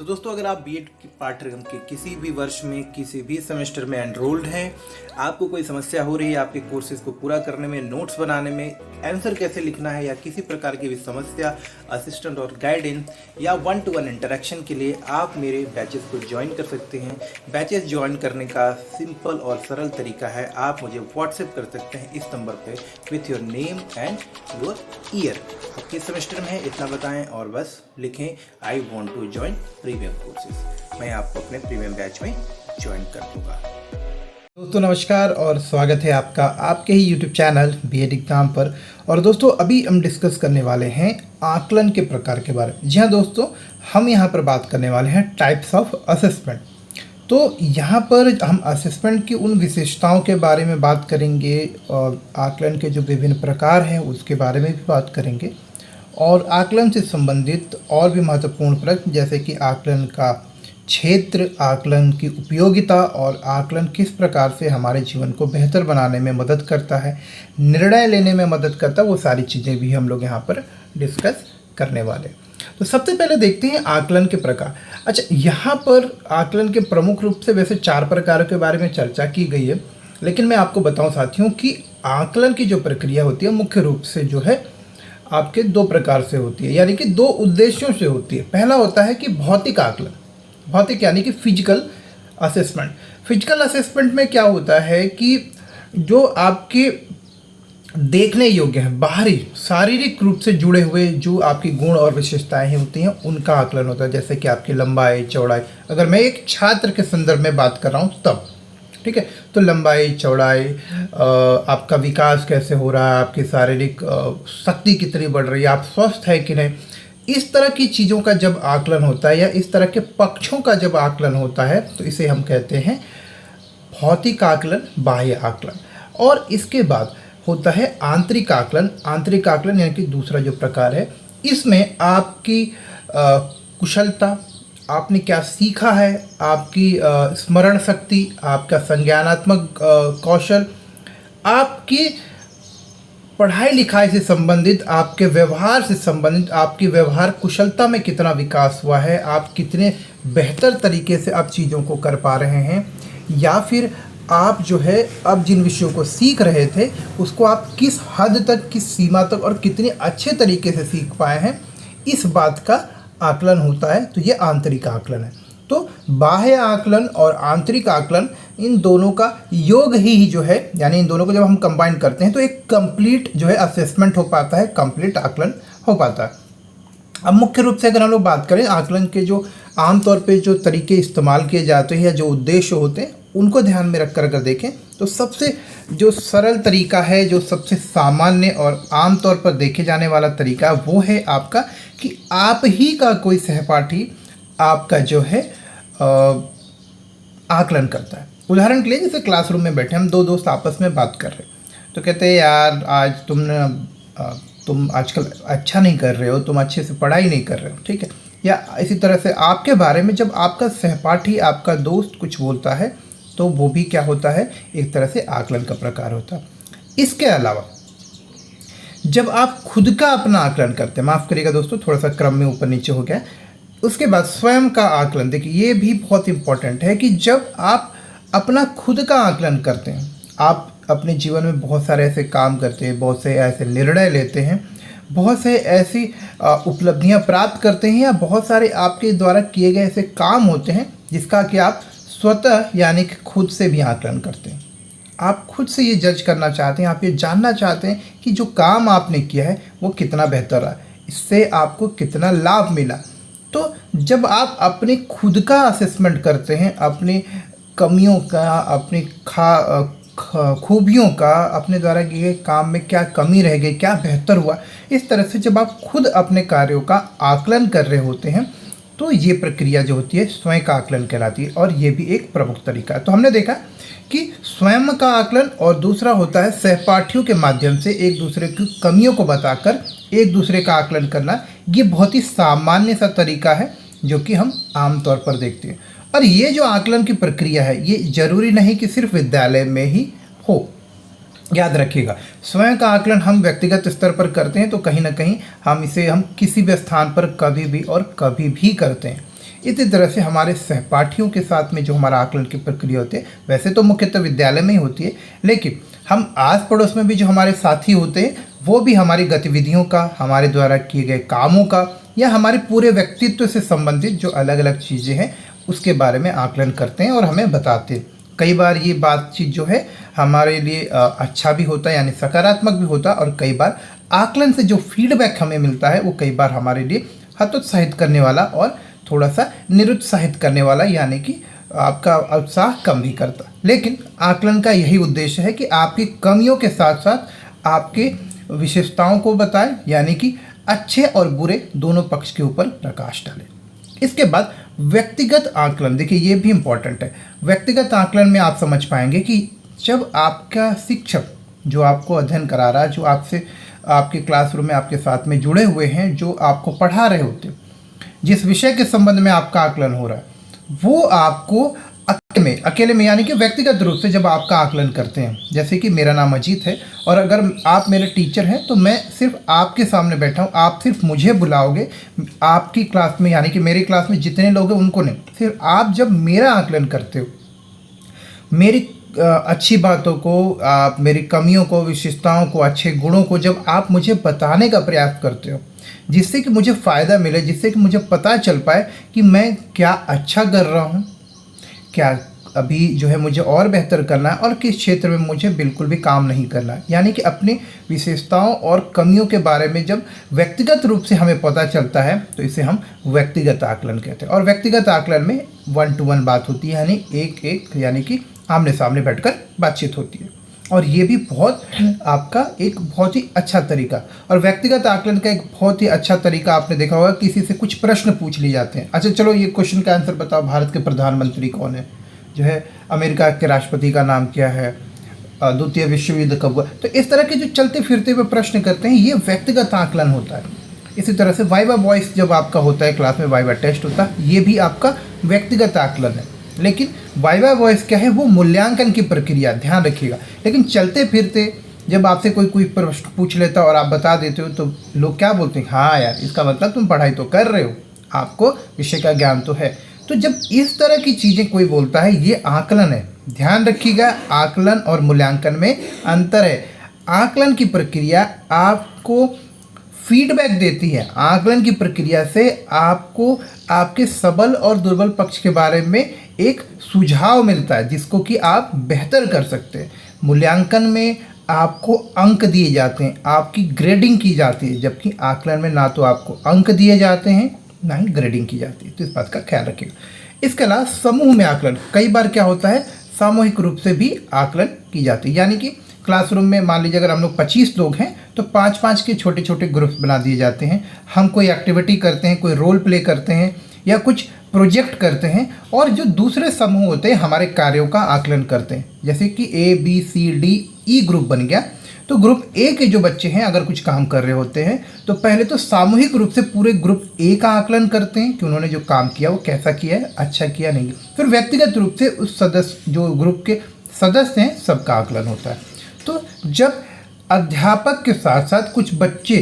तो दोस्तों, अगर आप बीएड के पाठ्यक्रम के किसी भी वर्ष में किसी भी सेमेस्टर में एनरोल्ड हैं, आपको कोई समस्या हो रही है आपके कोर्सेज को पूरा करने में, नोट्स बनाने में, आंसर कैसे लिखना है या किसी प्रकार की भी समस्या, असिस्टेंट और गाइडेंस या 1-to-1 इंटरेक्शन के लिए आप मेरे बैचेस को ज्वाइन कर सकते हैं। बैचेस ज्वाइन करने का सिंपल और सरल तरीका है, आप मुझे व्हाट्सएप कर सकते हैं इस नंबर पे with your name and your year. आप किस सेमेस्टर में है इतना बताएं और बस लिखें I want to join premium courses. मैं आपको अपने प्रीमियम बैच में ज्वाइन कर दूंगा। दोस्तों नमस्कार और स्वागत है आपका आपके ही यूट्यूब चैनल बीएड एग्जाम पर। और दोस्तों अभी हम डिस्कस करने वाले हैं आकलन के प्रकार के बारे में। जी हाँ दोस्तों, हम यहाँ पर बात करने वाले हैं टाइप्स ऑफ असेसमेंट। तो यहाँ पर हम असेसमेंट की उन विशेषताओं के बारे में बात करेंगे और आकलन के जो विभिन्न प्रकार हैं उसके बारे में भी बात करेंगे और आकलन से संबंधित और भी महत्वपूर्ण प्रश्न जैसे कि आकलन का क्षेत्र, आकलन की उपयोगिता और आकलन किस प्रकार से हमारे जीवन को बेहतर बनाने में मदद करता है, निर्णय लेने में मदद करता है, वो सारी चीज़ें भी हम लोग यहाँ पर डिस्कस करने वाले। तो सबसे पहले देखते हैं आकलन के प्रकार। अच्छा, यहाँ पर आकलन के प्रमुख रूप से वैसे 4 प्रकारों के बारे में चर्चा की गई है, लेकिन मैं आपको बताऊँ साथियों कि आकलन की जो प्रक्रिया होती है मुख्य रूप से जो है आपके 2 प्रकार से होती है, यानी कि 2 उद्देश्यों से होती है। पहला होता है कि भौतिक आकलन, भौतिक यानी कि फिजिकल असेसमेंट। फिजिकल असेसमेंट में क्या होता है कि जो आपके देखने योग्य है, बाहरी शारीरिक रूप से जुड़े हुए जो आपकी गुण और विशेषताएं होती हैं उनका आकलन होता है, जैसे कि आपकी लंबाई, चौड़ाई। अगर मैं एक छात्र के संदर्भ में बात कर रहा हूँ तब, ठीक है, तो लंबाई, चौड़ाई, आपका विकास कैसे हो रहा है, आपकी शारीरिक शक्ति कितनी बढ़ रही है, आप स्वस्थ है कि नहीं, इस तरह की चीज़ों का जब आकलन होता है या इस तरह के पक्षों का जब आकलन होता है तो इसे हम कहते हैं भौतिक आकलन, बाह्य आकलन। और इसके बाद होता है आंतरिक आकलन। आंतरिक आकलन यानी कि दूसरा जो प्रकार है, इसमें आपकी कुशलता, आपने क्या सीखा है, आपकी स्मरण शक्ति, आपका संज्ञानात्मक कौशल, आपकी पढ़ाई लिखाई से संबंधित, आपके व्यवहार से संबंधित, आपकी व्यवहार कुशलता में कितना विकास हुआ है, आप कितने बेहतर तरीके से आप चीज़ों को कर पा रहे हैं, या फिर आप जो है अब जिन विषयों को सीख रहे थे उसको आप किस हद तक, किस सीमा तक और कितने अच्छे तरीके से सीख पाए हैं, इस बात का आकलन होता है। तो ये आंतरिक आकलन है। तो बाह्य आकलन और आंतरिक आकलन, इन दोनों का योग ही जो है, यानी इन दोनों को जब हम कंबाइन करते हैं तो एक कंप्लीट जो है असेसमेंट हो पाता है, कंप्लीट आकलन हो पाता है। अब मुख्य रूप से अगर हम लोग बात करें आकलन के जो आमतौर पे जो तरीके इस्तेमाल किए जाते हैं या जो उद्देश्य होते हैं उनको ध्यान में रखकर अगर देखें तो सबसे जो सरल तरीका है, जो सबसे सामान्य और आमतौर पर देखे जाने वाला तरीका वो है आपका कि आप ही का कोई सहपाठी आपका जो है आकलन करता है। उदाहरण के लिए जैसे क्लासरूम में बैठे हम 2 दोस्त आपस में बात कर रहे हैं तो कहते हैं यार आज तुम आजकल अच्छा नहीं कर रहे हो, तुम अच्छे से पढ़ाई नहीं कर रहे हो, ठीक है। या इसी तरह से आपके बारे में जब आपका सहपाठी, आपका दोस्त कुछ बोलता है तो वो भी क्या होता है, एक तरह से आकलन का प्रकार होता है। इसके अलावा जब आप खुद का अपना आकलन करते हैं, माफ़ करिएगा दोस्तों थोड़ा सा क्रम में ऊपर नीचे हो गया, उसके बाद स्वयं का आकलन, देखिए ये भी बहुत इम्पोर्टेंट है कि जब आप अपना खुद का आकलन करते हैं, आप अपने जीवन में बहुत सारे ऐसे काम करते हैं, बहुत से ऐसे निर्णय लेते हैं, बहुत से ऐसी उपलब्धियां प्राप्त करते हैं या बहुत सारे आपके द्वारा किए गए ऐसे काम होते हैं जिसका कि आप स्वतः यानी कि खुद से भी आकलन करते हैं। आप खुद से ये जज करना चाहते हैं, आप ये जानना चाहते हैं कि जो काम आपने किया है वो कितना बेहतर रहा, इससे आपको कितना लाभ मिला। तो जब आप अपने खुद का असेसमेंट करते हैं, अपनी कमियों का, अपनी खूबियों का, अपने द्वारा किए गए काम में क्या कमी रह गई, क्या बेहतर हुआ, इस तरह से जब आप खुद अपने कार्यों का आकलन कर रहे होते हैं तो ये प्रक्रिया जो होती है स्वयं का आकलन कहलाती है और ये भी एक प्रमुख तरीका है। तो हमने देखा कि स्वयं का आकलन और दूसरा होता है सहपाठियों के माध्यम से एक दूसरे की कमियों को बताकर एक दूसरे का आकलन करना। ये बहुत ही सामान्य सा तरीका है जो कि हम आमतौर पर देखते हैं। और ये जो आकलन की प्रक्रिया है ये ज़रूरी नहीं कि सिर्फ विद्यालय में ही हो, याद रखिएगा। स्वयं का आकलन हम व्यक्तिगत स्तर पर करते हैं तो कहीं ना कहीं हम किसी भी स्थान पर कभी भी और कभी भी करते हैं। इसी तरह से हमारे सहपाठियों के साथ में जो हमारा आकलन की प्रक्रिया होती है, वैसे तो मुख्यतः विद्यालय में ही होती है, लेकिन हम आस पड़ोस में भी जो हमारे साथी होते हैं वो भी हमारी गतिविधियों का, हमारे द्वारा किए गए कामों का या हमारे पूरे व्यक्तित्व से संबंधित जो अलग अलग चीज़ें हैं उसके बारे में आकलन करते हैं और हमें बताते हैं। कई बार ये बातचीत जो है हमारे लिए अच्छा भी होता है, यानी सकारात्मक भी होता है, और कई बार आकलन से जो फीडबैक हमें मिलता है वो कई बार हमारे लिए हतोत्साहित करने वाला और थोड़ा सा निरुत्साहित करने वाला, यानी कि आपका उत्साह कम भी करता। लेकिन आकलन का यही उद्देश्य है कि आपकी कमियों के साथ साथ आपके विशेषताओं को बताएं, यानी कि अच्छे और बुरे दोनों पक्ष के ऊपर प्रकाश डालें। इसके बाद व्यक्तिगत आकलन, देखिए ये भी इम्पॉर्टेंट है। व्यक्तिगत आकलन में आप समझ पाएंगे कि जब आपका शिक्षक जो आपको अध्ययन करा रहा है, जो आपसे आपके क्लासरूम में आपके साथ में जुड़े हुए हैं, जो आपको पढ़ा रहे होते हैं, जिस विषय के संबंध में आपका आकलन हो रहा है, वो आपको अकेले में यानी कि व्यक्तिगत रूप से जब आपका आकलन करते हैं, जैसे कि मेरा नाम अजीत है और अगर आप मेरे टीचर हैं तो मैं सिर्फ आपके सामने बैठा हूँ, आप सिर्फ मुझे बुलाओगे आपकी क्लास में, यानी कि मेरी क्लास में जितने लोग हैं उनको नहीं, सिर्फ आप जब मेरा आकलन करते हो, मेरी अच्छी बातों को, आप मेरी कमियों को, विशेषताओं को, अच्छे गुणों को जब आप मुझे बताने का प्रयास करते हो, जिससे कि मुझे फ़ायदा मिले, जिससे कि मुझे पता चल पाए कि मैं क्या अच्छा कर रहा हूँ, क्या अभी जो है मुझे और बेहतर करना है और किस क्षेत्र में मुझे बिल्कुल भी काम नहीं करना है, यानी कि अपनी विशेषताओं और कमियों के बारे में जब व्यक्तिगत रूप से हमें पता चलता है तो इसे हम व्यक्तिगत आकलन कहते हैं। और व्यक्तिगत आकलन में 1-to-1 बात होती है, यानी एक यानी कि आमने सामने बैठकर बातचीत होती है, और ये भी बहुत आपका एक बहुत ही अच्छा तरीका। और व्यक्तिगत आकलन का एक बहुत ही अच्छा तरीका आपने देखा होगा, किसी से कुछ प्रश्न पूछ लिए जाते हैं, अच्छा चलो ये क्वेश्चन का आंसर बताओ, भारत के प्रधानमंत्री कौन है, जो है अमेरिका के राष्ट्रपति का नाम क्या है, द्वितीय विश्व युद्ध कब हुआ। तो इस तरह के जो चलते फिरते हुए प्रश्न करते हैं, ये व्यक्तिगत आकलन होता है। इसी तरह से वाइवा वॉइस जब आपका होता है, क्लास में वाइवा टेस्ट होता है, ये भी आपका व्यक्तिगत आकलन है। लेकिन वाइवा वॉइस क्या है, वो मूल्यांकन की प्रक्रिया, ध्यान रखिएगा। लेकिन चलते फिरते जब आपसे कोई प्रश्न पूछ लेता और आप बता देते हो तो लोग क्या बोलते हैं, हाँ यार इसका मतलब तुम पढ़ाई तो कर रहे हो, आपको विषय का ज्ञान तो है। तो जब इस तरह की चीज़ें कोई बोलता है, ये आकलन है। ध्यान रखिएगा, आकलन और मूल्यांकन में अंतर है। आकलन की प्रक्रिया आपको फीडबैक देती है, आकलन की प्रक्रिया से आपको आपके सबल और दुर्बल पक्ष के बारे में एक सुझाव मिलता है जिसको कि आप बेहतर कर सकते हैं। मूल्यांकन में आपको अंक दिए जाते हैं, आपकी ग्रेडिंग की जाती है, जबकि आकलन में ना तो आपको अंक दिए जाते हैं ना ही ग्रेडिंग की जाती है, तो इस बात का ख्याल रखिएगा। इसके अलावा समूह में आकलन, कई बार क्या होता है सामूहिक रूप से भी आकलन की जाती है, यानी कि क्लासरूम में मान लीजिए अगर हम लोग 25 लोग हैं तो 5-5 के छोटे छोटे ग्रुप्स बना दिए जाते हैं। हम कोई एक्टिविटी करते हैं, कोई रोल प्ले करते हैं या कुछ प्रोजेक्ट करते हैं, और जो दूसरे समूह होते हैं हमारे कार्यों का आकलन करते हैं। जैसे कि ABCDE ग्रुप बन गया, तो ग्रुप ए के जो बच्चे हैं अगर कुछ काम कर रहे होते हैं तो पहले तो सामूहिक रूप से पूरे ग्रुप ए का आकलन करते हैं कि उन्होंने जो काम किया वो कैसा किया है, अच्छा किया नहीं। फिर व्यक्तिगत रूप से उस सदस्य जो ग्रुप के सदस्य हैं सबका आकलन होता है। तो जब अध्यापक के साथ साथ कुछ बच्चे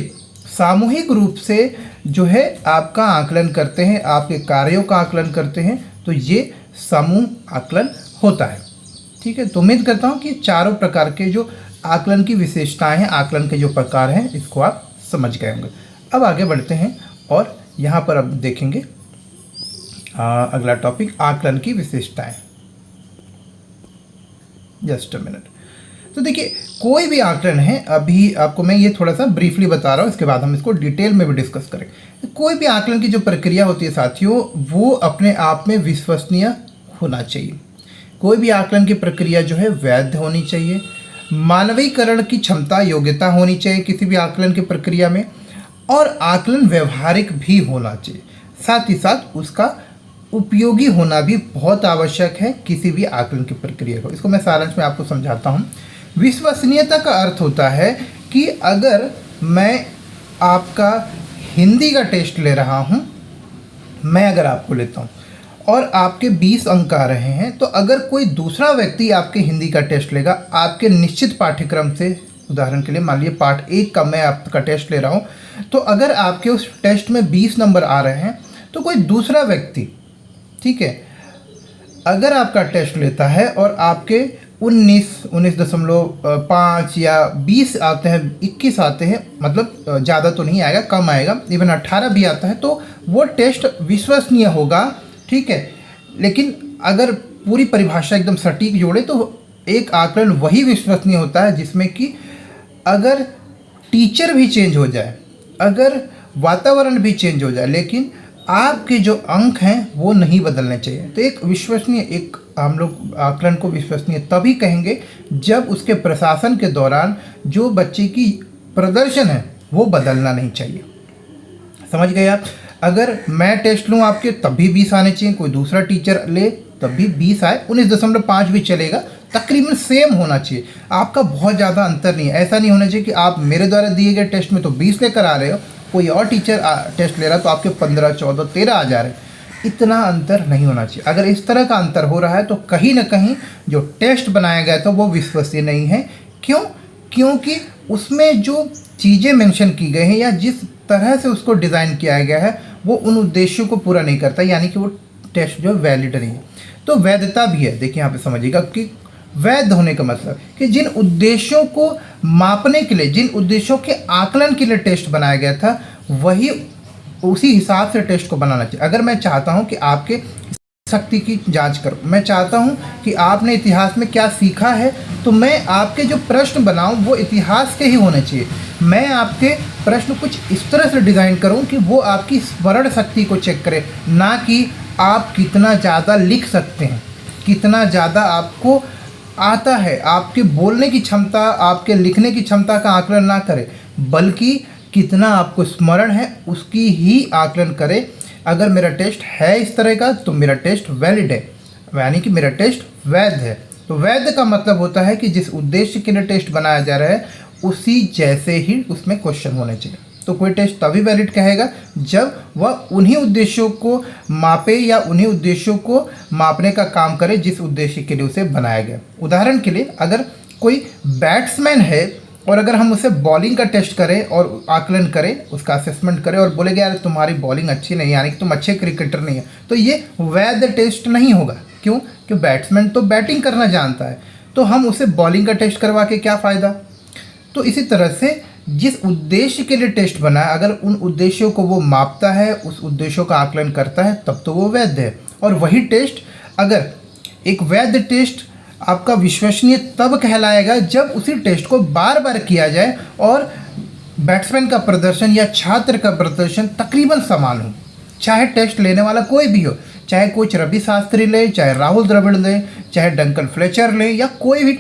सामूहिक रूप से जो है आपका आकलन करते हैं, आपके कार्यों का आकलन करते हैं, तो ये समूह आकलन होता है। ठीक है, तो उम्मीद करता हूँ कि चारों प्रकार के जो आकलन की विशेषताएं हैं, आकलन के जो प्रकार हैं, इसको आप समझ गए होंगे। अब आगे बढ़ते हैं और यहाँ पर अब देखेंगे अगला टॉपिक, आकलन की विशेषताएं। Just a minute. तो देखिए कोई भी आकलन है, अभी आपको मैं ये थोड़ा सा ब्रीफली बता रहा हूँ, इसके बाद हम इसको डिटेल में भी डिस्कस करेंगे। कोई भी आकलन की जो प्रक्रिया होती है साथियों, वो अपने आप में विश्वसनीय होना चाहिए। कोई भी आकलन की प्रक्रिया जो है वैध होनी चाहिए, मानवीकरण की क्षमता, योग्यता होनी चाहिए किसी भी आकलन की प्रक्रिया में, और आकलन व्यवहारिक भी होना चाहिए। साथ ही साथ उसका उपयोगी होना भी बहुत आवश्यक है किसी भी आकलन की प्रक्रिया को। इसको मैं सारांश में आपको समझाता हूँ। विश्वसनीयता का अर्थ होता है कि अगर मैं आपका हिंदी का टेस्ट ले रहा हूँ, मैं अगर आपको लेता हूँ और आपके 20 अंक आ रहे हैं, तो अगर कोई दूसरा व्यक्ति आपके हिंदी का टेस्ट लेगा आपके निश्चित पाठ्यक्रम से, उदाहरण के लिए मान लीजिए पार्ट 1 का मैं आपका टेस्ट ले रहा हूँ, तो अगर आपके उस टेस्ट में 20 नंबर आ रहे हैं तो कोई दूसरा व्यक्ति ठीक है। अगर आपका टेस्ट लेता है और आपके 19.5 या 20 आते हैं, 21 आते हैं, मतलब ज़्यादा तो नहीं आएगा, कम आएगा, इवन 18 भी आता है, तो वो टेस्ट विश्वसनीय होगा, ठीक है। लेकिन अगर पूरी परिभाषा एकदम सटीक जोड़े तो एक आकलन वही विश्वसनीय होता है जिसमें कि अगर टीचर भी चेंज हो जाए, अगर वातावरण भी चेंज हो जाए, लेकिन आपके जो अंक हैं वो नहीं बदलने चाहिए। तो एक विश्वसनीय, एक हम लोग आकलन को विश्वसनीय तभी कहेंगे जब उसके प्रशासन के दौरान जो बच्चे की प्रदर्शन है वो बदलना नहीं चाहिए। समझ गए आप? अगर मैं टेस्ट लूँ आपके तब भी 20 आने चाहिए, कोई दूसरा टीचर ले तब भी 20 आए, 19.5 भी चलेगा, तकरीबन सेम होना चाहिए। आपका बहुत ज़्यादा अंतर नहीं है। ऐसा नहीं होना चाहिए कि आप मेरे द्वारा दिए गए टेस्ट में तो 20 लेकर आ रहे हो, कोई और टीचर टेस्ट ले रहा तो आपके 15, 14, 13 आ जा रहे हैं। इतना अंतर नहीं होना चाहिए। अगर इस तरह का अंतर हो रहा है तो कहीं ना कहीं जो टेस्ट बनाया गया था वो विश्वसनीय नहीं है। क्यों? क्योंकि उसमें जो चीज़ें मेंशन की गई हैं या जिस तरह से उसको डिज़ाइन किया गया है वो उन उद्देश्यों को पूरा नहीं करता, यानी कि वो टेस्ट जो वैलिड नहीं है। तो वैधता भी है। देखिए यहाँ पे समझिएगा कि वैध होने का मतलब कि जिन उद्देश्यों को मापने के लिए, जिन उद्देश्यों के आकलन के लिए टेस्ट बनाया गया था, वही उसी हिसाब से टेस्ट को बनाना चाहिए। अगर मैं चाहता हूं कि आपके शक्ति की जांच करूं, मैं चाहता हूं कि आपने इतिहास में क्या सीखा है, तो मैं आपके जो प्रश्न बनाऊं वो इतिहास के ही होने चाहिए। मैं आपके प्रश्न कुछ इस तरह से डिज़ाइन करूं कि वो आपकी स्मरण शक्ति को चेक करे, ना कि आप कितना ज़्यादा लिख सकते हैं, कितना ज़्यादा आपको आता है। आपके बोलने की क्षमता, आपके लिखने की क्षमता का आकलन ना करे, बल्कि कितना आपको स्मरण है उसकी ही आकलन करे। अगर मेरा टेस्ट है इस तरह का तो मेरा टेस्ट वैलिड है, यानी कि मेरा टेस्ट वैध है। तो वैध का मतलब होता है कि जिस उद्देश्य के लिए टेस्ट बनाया जा रहा है उसी जैसे ही उसमें क्वेश्चन होने चाहिए। तो कोई टेस्ट तभी वैलिड कहेगा जब वह उन्हीं उद्देश्यों को मापे या उन्हीं उद्देश्यों को मापने का काम करे जिस उद्देश्य के लिए उसे बनाया गया। उदाहरण के लिए अगर कोई बैट्समैन है और अगर हम उसे बॉलिंग का टेस्ट करें और आकलन करें, उसका असेसमेंट करें और बोलेंगे यार तुम्हारी बॉलिंग अच्छी नहीं है, यानी कि तुम अच्छे क्रिकेटर नहीं है, तो ये वैध टेस्ट नहीं होगा। क्यों? कि बैट्समैन तो बैटिंग करना जानता है, तो हम उसे बॉलिंग का टेस्ट करवा के क्या फ़ायदा। तो इसी तरह से जिस उद्देश्य के लिए टेस्ट बना है, अगर उन उद्देश्यों को वो मापता है, उस उद्देश्यों का आकलन करता है, तब तो वो वैध है। और वही टेस्ट, अगर एक वैध टेस्ट आपका विश्वसनीय तब कहलाएगा जब उसी टेस्ट को बार बार किया जाए और बैट्समैन का प्रदर्शन या छात्र का प्रदर्शन तकरीबन समान हो, चाहे टेस्ट लेने वाला कोई भी हो, चाहे कोच रवि शास्त्री ले, चाहे राहुल द्रविड़ ले, चाहे डंकन फ्लेचर ले, या कोई भी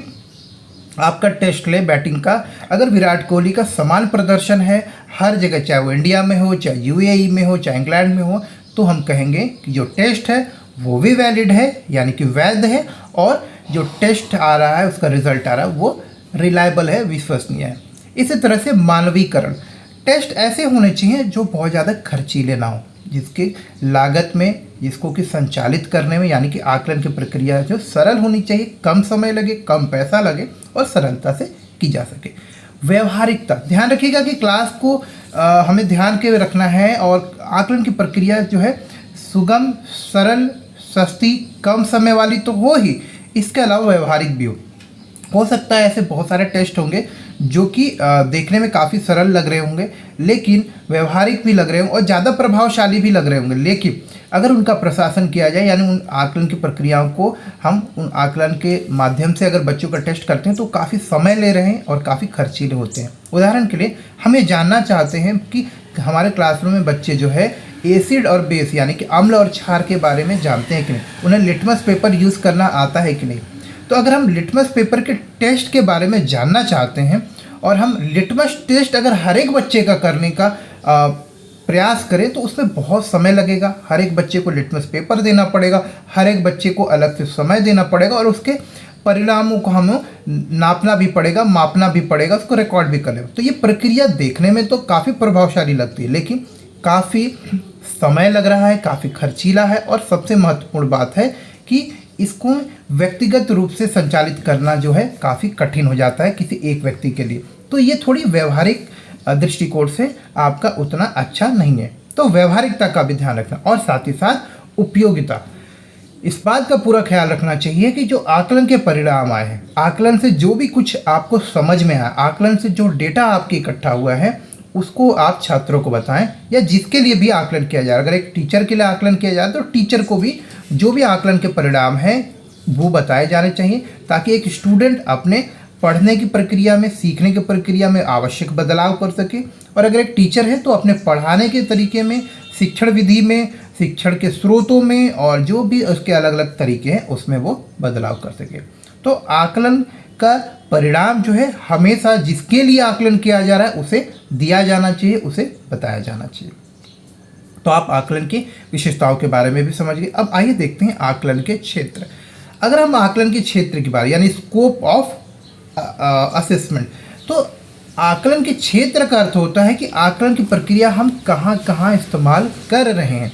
आपका टेस्ट ले बैटिंग का। अगर विराट कोहली का समान प्रदर्शन है हर जगह, चाहे वो इंडिया में हो, चाहे यूएई में हो, चाहे इंग्लैंड में हो, तो हम कहेंगे कि जो टेस्ट है वो भी वैलिड है, यानी कि वैध है, और जो टेस्ट आ रहा है, उसका रिजल्ट आ रहा है, वो रिलायबल है, विश्वसनीय है। इसी तरह से मानवीकरण टेस्ट ऐसे होने चाहिए जो बहुत ज़्यादा खर्चीले ना हो, जिसकी लागत में, जिसको कि संचालित करने में, यानी कि आकलन की प्रक्रिया जो सरल होनी चाहिए, कम समय लगे, कम पैसा लगे और सरलता से की जा सके। व्यवहारिकता, ध्यान रखिएगा कि क्लास को हमें ध्यान के रखना है और आकलन की प्रक्रिया जो है सुगम, सरल, सस्ती, कम समय वाली तो हो ही, इसके अलावा व्यवहारिक भी हो सकता है ऐसे बहुत सारे टेस्ट होंगे जो कि देखने में काफ़ी सरल लग रहे होंगे, लेकिन व्यवहारिक भी लग रहे होंगे और ज़्यादा प्रभावशाली भी लग रहे होंगे, लेकिन अगर उनका प्रशासन किया जाए, यानी उन आकलन की प्रक्रियाओं को हम उन आकलन के माध्यम से अगर बच्चों का टेस्ट करते हैं तो काफ़ी समय ले रहे हैं और काफ़ी खर्चीले होते हैं। उदाहरण के लिए हम ये जानना चाहते हैं कि हमारे क्लासरूम में बच्चे जो है एसिड और बेस, यानी कि अम्ल और क्षार के बारे में जानते हैं कि नहीं, उन्हें लिटमस पेपर यूज़ करना आता है कि नहीं। तो अगर हम लिटमस पेपर के टेस्ट के बारे में जानना चाहते हैं और हम लिटमस टेस्ट अगर हर एक बच्चे का करने का प्रयास करें तो उसमें बहुत समय लगेगा। हर एक बच्चे को लिटमस पेपर देना पड़ेगा, हर एक बच्चे को अलग से समय देना पड़ेगा और उसके परिणामों को हमें नापना भी पड़ेगा, मापना भी पड़ेगा, उसको रिकॉर्ड भी करना। तो ये प्रक्रिया देखने में तो काफ़ी प्रभावशाली लगती है, लेकिन काफ़ी समय लग रहा है, काफ़ी खर्चीला है, और सबसे महत्वपूर्ण बात है कि इसको व्यक्तिगत रूप से संचालित करना जो है काफ़ी कठिन हो जाता है किसी एक व्यक्ति के लिए। तो ये थोड़ी व्यवहारिक दृष्टिकोण से आपका उतना अच्छा नहीं है। तो व्यवहारिकता का भी ध्यान रखना और साथ ही साथ उपयोगिता। इस बात का पूरा ख्याल रखना चाहिए कि जो आकलन के परिणाम आए हैं, आकलन से जो भी कुछ आपको समझ में आया, आकलन से जो डेटा आपके इकट्ठा हुआ है, उसको आप छात्रों को बताएं, या जिसके लिए भी आकलन किया जा रहा है। अगर एक टीचर के लिए आकलन किया जाए तो टीचर को भी जो भी आकलन के परिणाम हैं वो बताए जाने चाहिए, ताकि एक स्टूडेंट अपने पढ़ने की प्रक्रिया में, सीखने की प्रक्रिया में आवश्यक बदलाव कर सके। और अगर एक टीचर है तो अपने पढ़ाने के तरीके में, शिक्षण विधि में, शिक्षण के स्रोतों में और जो भी उसके अलग अलग तरीके हैं उसमें वो बदलाव कर सके। तो आकलन का परिणाम जो है हमेशा जिसके लिए आकलन किया जा रहा है उसे दिया जाना चाहिए, उसे बताया जाना चाहिए। तो आप आकलन की विशेषताओं के बारे में भी समझ गए। अब आइए देखते हैं आकलन के क्षेत्र। अगर हम आकलन के क्षेत्र की बात, यानी स्कोप ऑफ असेसमेंट, तो आकलन के क्षेत्र का अर्थ होता है कि आकलन की प्रक्रिया हम कहाँ कहाँ इस्तेमाल कर रहे हैं।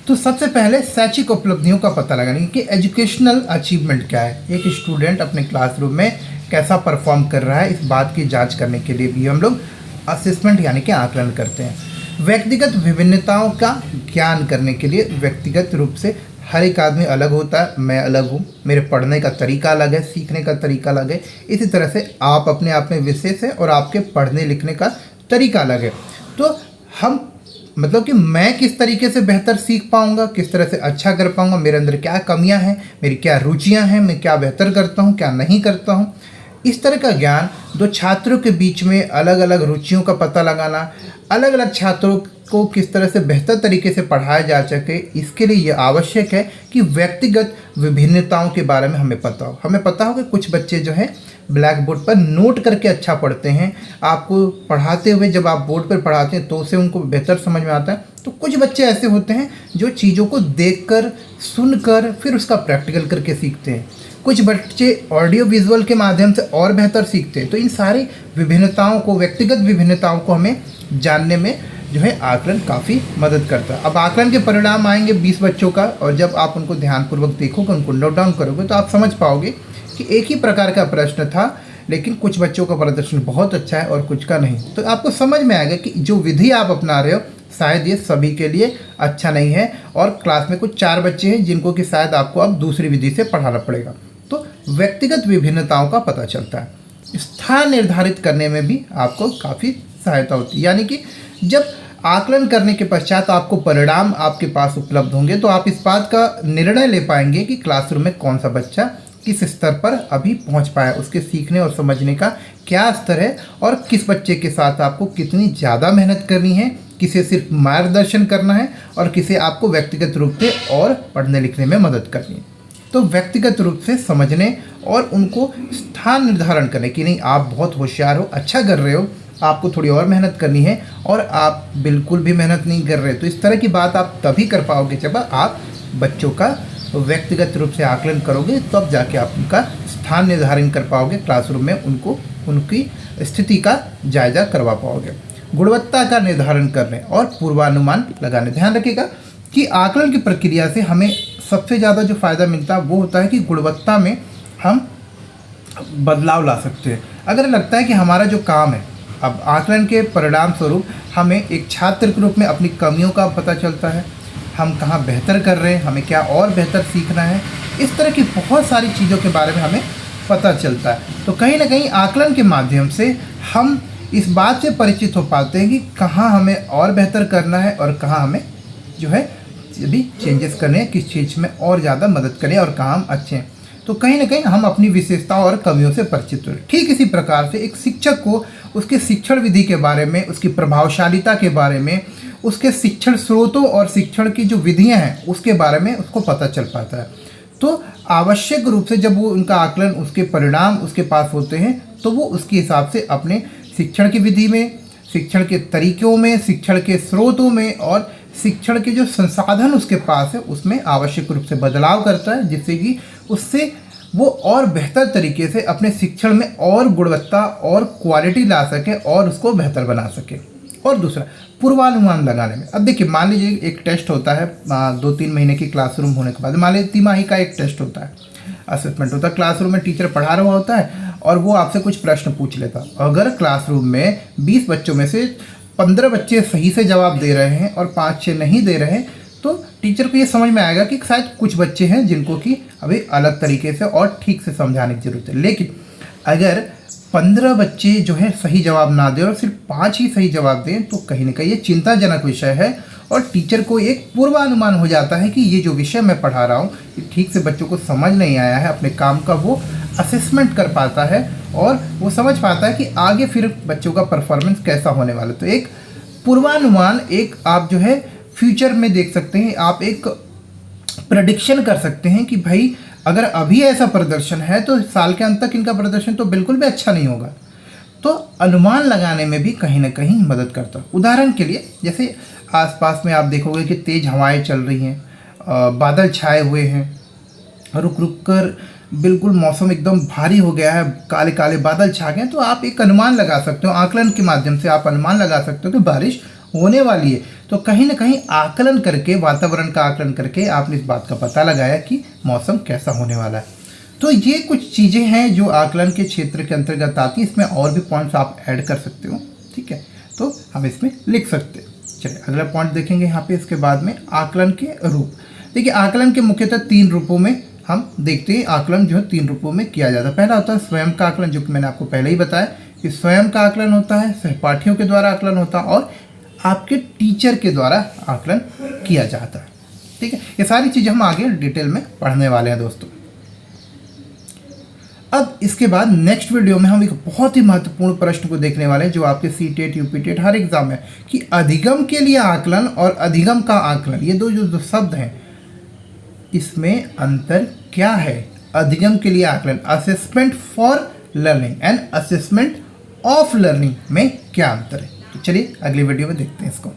तो सबसे पहले शैक्षिक उपलब्धियों का पता लगाने कि एजुकेशनल अचीवमेंट क्या है, एक स्टूडेंट अपने क्लासरूम में कैसा परफॉर्म कर रहा है, इस बात की जांच करने के लिए भी हम लोग असेसमेंट यानी कि आकलन करते हैं। व्यक्तिगत विभिन्नताओं का ज्ञान करने के लिए, व्यक्तिगत रूप से हर एक आदमी अलग होता है, मैं अलग हूँ, मेरे पढ़ने का तरीका अलग है, सीखने का तरीका अलग है, इसी तरह से आप अपने आप में विशेष है और आपके पढ़ने लिखने का तरीका अलग है। तो हम मतलब कि मैं किस तरीके से बेहतर सीख पाऊँगा, किस तरह से अच्छा कर पाऊँगा, मेरे अंदर क्या कमियाँ हैं, मेरी क्या रुचियाँ हैं, मैं क्या बेहतर करता हूँ, क्या नहीं करता हूँ, इस तरह का ज्ञान दो छात्रों के बीच में अलग अलग रुचियों का पता लगाना, अलग अलग छात्रों को किस तरह से बेहतर तरीके से पढ़ाया जा सके, इसके लिए ये आवश्यक है कि व्यक्तिगत विभिन्नताओं के बारे में हमें पता हो। हमें पता हो कि कुछ बच्चे जो हैं ब्लैक बोर्ड पर नोट करके अच्छा पढ़ते हैं, आपको पढ़ाते हुए जब आप बोर्ड पर पढ़ाते हैं तो उसे उनको बेहतर समझ में आता है। तो कुछ बच्चे ऐसे होते हैं जो चीज़ों को देखकर, सुनकर फिर उसका प्रैक्टिकल करके सीखते हैं। कुछ बच्चे ऑडियो विजुअल के माध्यम से और बेहतर सीखते हैं। तो इन सारी विभिन्नताओं को, व्यक्तिगत विभिन्नताओं को हमें जानने में जो है आकलन काफ़ी मदद करता है। अब आकलन के परिणाम आएंगे 20 बच्चों का, और जब आप उनको ध्यानपूर्वक देखोगे, उनको नोट डाउन करोगे तो आप समझ पाओगे कि एक ही प्रकार का प्रश्न था, लेकिन कुछ बच्चों का प्रदर्शन बहुत अच्छा है और कुछ का नहीं। तो आपको समझ में आएगा कि जो विधि आप अपना रहे हो शायद ये सभी के लिए अच्छा नहीं है, और क्लास में कुछ 4 बच्चे हैं जिनको कि शायद आपको अब दूसरी विधि से पढ़ाना पड़ेगा। तो व्यक्तिगत विभिन्नताओं का पता चलता है। स्थान निर्धारित करने में भी आपको काफ़ी सहायता होती है, यानी कि जब आकलन करने के पश्चात आपको परिणाम आपके पास उपलब्ध होंगे तो आप इस बात का निर्णय ले पाएंगे कि क्लासरूम में कौन सा बच्चा किस स्तर पर अभी पहुंच पाया, उसके सीखने और समझने का क्या स्तर है, और किस बच्चे के साथ आपको कितनी ज़्यादा मेहनत करनी है, किसे सिर्फ मार्गदर्शन करना है और किसे आपको व्यक्तिगत रूप से और पढ़ने लिखने में मदद करनी है। तो व्यक्तिगत रूप से समझने और उनको स्थान निर्धारण करने की, नहीं आप बहुत होशियार हो, अच्छा कर रहे हो, आपको थोड़ी और मेहनत करनी है और आप बिल्कुल भी मेहनत नहीं कर रहे, तो इस तरह की बात आप तभी कर पाओगे जब आप बच्चों का व्यक्तिगत रूप से आकलन करोगे, तब जाके आप उनका स्थान निर्धारण कर पाओगे, क्लासरूम में उनको उनकी स्थिति का जायजा करवा पाओगे। गुणवत्ता का निर्धारण करने और पूर्वानुमान लगाने, ध्यान रखिएगा कि आकलन की प्रक्रिया से हमें सबसे ज़्यादा जो फ़ायदा मिलता है वो होता है कि गुणवत्ता में हम बदलाव ला सकते हैं। अगर लगता है कि हमारा जो काम है, अब आकलन के परिणाम स्वरूप हमें एक छात्र के रूप में अपनी कमियों का पता चलता है, हम कहाँ बेहतर कर रहे हैं, हमें क्या और बेहतर सीखना है, इस तरह की बहुत सारी चीज़ों के बारे में हमें पता चलता है। तो कहीं ना कहीं आकलन के माध्यम से हम इस बात से परिचित हो पाते हैं कि कहाँ हमें और बेहतर करना है और कहाँ हमें जो है भी चेंजेस करने हैं, किस चीज़ में और ज़्यादा मदद करें और कहाँ हम अच्छे हैं। तो कहीं ना कहीं हम अपनी विशेषताओं और कमियों से परिचित हो। ठीक इसी प्रकार से एक शिक्षक को उसके शिक्षण विधि के बारे में, उसकी प्रभावशालिता के बारे में, उसके शिक्षण स्रोतों और शिक्षण की जो विधियां हैं उसके बारे में उसको पता चल पाता है। तो आवश्यक रूप से जब वो उनका आकलन, उसके परिणाम उसके पास होते हैं तो वो उसके हिसाब से अपने शिक्षण की विधि में, शिक्षण के तरीक़ों में, शिक्षण के स्रोतों में और शिक्षण के जो संसाधन उसके पास है उसमें आवश्यक रूप से बदलाव करता है, जिससे कि उससे वो और बेहतर तरीके से अपने शिक्षण में और गुणवत्ता और क्वालिटी ला सके और उसको बेहतर बना सके। और दूसरा, पूर्वानुमान लगाने में, अब देखिए मान लीजिए एक टेस्ट होता है 2-3 महीने की क्लासरूम होने के बाद, मान लीजिए तिमाही का एक टेस्ट होता है, असेसमेंट होता है, क्लासरूम में टीचर पढ़ा रहा होता है और वो आपसे कुछ प्रश्न पूछ लेता। अगर क्लासरूम में 20 बच्चों में से 15 बच्चे सही से जवाब दे रहे हैं और 5-6 नहीं दे रहे हैं, तो टीचर को ये समझ में आएगा कि शायद कुछ बच्चे हैं जिनको कि अभी अलग तरीके से और ठीक से समझाने की ज़रूरत है। लेकिन अगर 15 बच्चे जो है सही जवाब ना दें और सिर्फ 5 ही सही जवाब दें तो कहीं ना कहीं ये चिंताजनक विषय है और टीचर को एक पूर्वानुमान हो जाता है कि ये जो विषय मैं पढ़ा रहा हूँ ये ठीक से बच्चों को समझ नहीं आया है। अपने काम का वो असेसमेंट कर पाता है और वो समझ पाता है कि आगे फिर बच्चों का परफॉर्मेंस कैसा होने वाला है। तो एक पूर्वानुमान, एक आप जो है फ्यूचर में देख सकते हैं, आप एक प्रेडिक्शन कर सकते हैं कि भाई अगर अभी ऐसा प्रदर्शन है तो साल के अंत तक इनका प्रदर्शन तो बिल्कुल भी अच्छा नहीं होगा। तो अनुमान लगाने में भी कहीं ना कहीं मदद करता है। उदाहरण के लिए जैसे आसपास में आप देखोगे कि तेज़ हवाएं चल रही हैं, बादल छाए हुए हैं, रुक रुक कर बिल्कुल मौसम एकदम भारी हो गया है, काले काले बादल छा गए हैं, तो आप एक अनुमान लगा सकते हो, आकलन के माध्यम से आप अनुमान लगा सकते हो कि बारिश होने वाली है। तो कहीं ना कहीं आकलन करके, वातावरण का आकलन करके आपने इस बात का पता लगाया कि मौसम कैसा होने वाला है। तो ये कुछ चीज़ें हैं जो आकलन के क्षेत्र के अंतर्गत आती है। इसमें और भी पॉइंट्स आप ऐड कर सकते हो, ठीक है, तो हम इसमें लिख सकते हैं। चलिए अगला पॉइंट देखेंगे यहाँ पे। इसके बाद में आकलन के रूप। देखिए आकलन के मुख्यतः 3 रूपों में हम देखते हैं। आकलन जो है 3 रूपों में किया जाता है। पहला होता है स्वयं का आकलन, जो कि मैंने आपको पहले ही बताया कि स्वयं का आकलन होता है, सहपाठियों के द्वारा आकलन होता है और आपके टीचर के द्वारा आकलन किया जाता है। ठीक है, ये सारी चीज़ें हम आगे डिटेल में पढ़ने वाले हैं दोस्तों। अब इसके बाद नेक्स्ट वीडियो में हम एक बहुत ही महत्वपूर्ण प्रश्न को देखने वाले हैं जो आपके सीटेट, यूपीटेट हर एग्जाम में, कि अधिगम के लिए आकलन और अधिगम का आकलन, ये दो जो शब्द हैं इसमें अंतर क्या है। अधिगम के लिए आकलन, assessment for learning and assessment of learning में क्या अंतर है। तो चलिए अगली वीडियो में देखते हैं इसको।